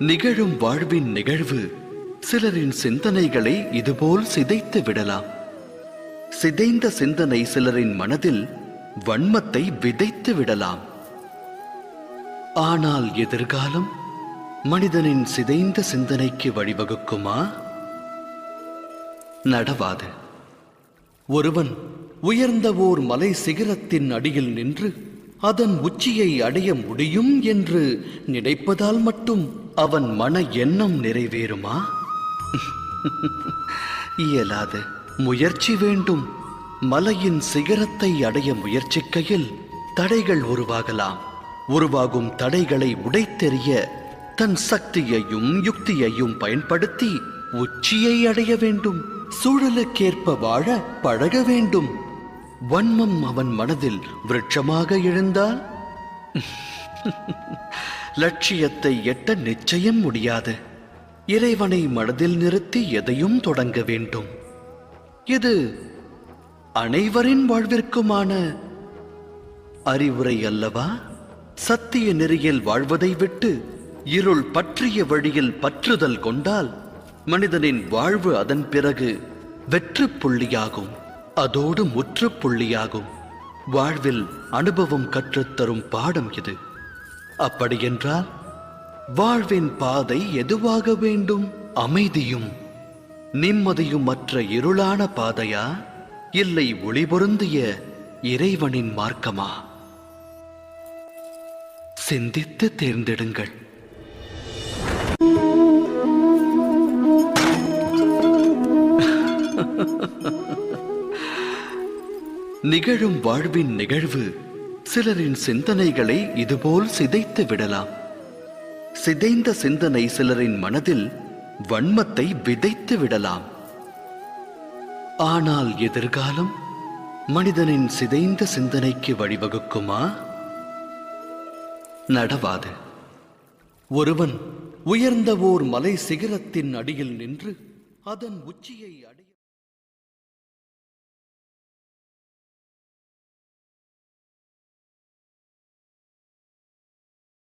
நிகழும் வாழ்வின் நிகழ்வு சிலரின் சிந்தனைகளை இதுபோல் சிதைத்து விடலாம். சிதைந்த சிந்தனை சிலரின் மனதில் வன்மத்தை விதைத்து விடலாம். ஆனால் எதிர்காலம் மனிதனின் சிதைந்த சிந்தனைக்கு வழிவகுக்குமா? நடவாது. ஒருவன் உயர்ந்த ஓர் மலை சிகரத்தின் அடியில் நின்று அதன் உச்சியை அடைய முடியும் என்று நினைப்பதால் மட்டும் அவன் மன எண்ணம் நிறைவேறுமா? இயலாது. முயற்சி வேண்டும். மலையின் சிகரத்தை அடைய முயற்சிக்கையில் தடைகள் உருவாகலாம். உருவாகும் தடைகளை உடைத்தெறிய தன் சக்தியையும் யுக்தியையும் பயன்படுத்தி உச்சியை அடைய வேண்டும். சூழலுக்கேற்ப வாழ பழக வேண்டும். வன்மம் அவன் மனதில் விருட்சமாக எழுந்தால் லட்சியத்தை எட்ட நிச்சயம் முடியாது. இறைவனை மனதில் நிறுத்தி எதையும் தொடங்க வேண்டும். இது அனைவரின் வாழ்விற்குமான அறிவுரை அல்லவா? சத்திய நெறியில் வாழ்வதை விட்டு இருள் பற்றிய வழியில் பற்றுதல் கொண்டால் மனிதனின் வாழ்வு அதன் பிறகு வெற்று புள்ளியாகும். அதோடு முற்றுப்புள்ளியாகும். வாழ்வில் அனுபவம் கற்றுத்தரும் பாடம் இது. அப்படியென்றால் வாழ்வின் பாதை எதுவாக வேண்டும்? அமைதியும் நிம்மதியும் மற்ற இருளான பாதையா, இல்லை ஒளி பொருந்திய இறைவனின் மார்க்கமா? சிந்தித்து தேர்ந்தெடுங்கள். நிகழும் வாழ்வின் நிகழ்வு சிலரின் சிந்தனைகளை இதுபோல் சிதைத்து விடலாம். சிதைந்த சிந்தனை சிலரின் மனதில் வன்மத்தை விதைத்து விடலாம். ஆனால் எதிர்காலம் மனிதனின் சிதைந்த சிந்தனைக்கு வழிவகுக்குமா? நடவாது. ஒருவன் உயர்ந்த ஓர் மலை சிகரத்தின் அடியில் நின்று அதன் உச்சியை அடைய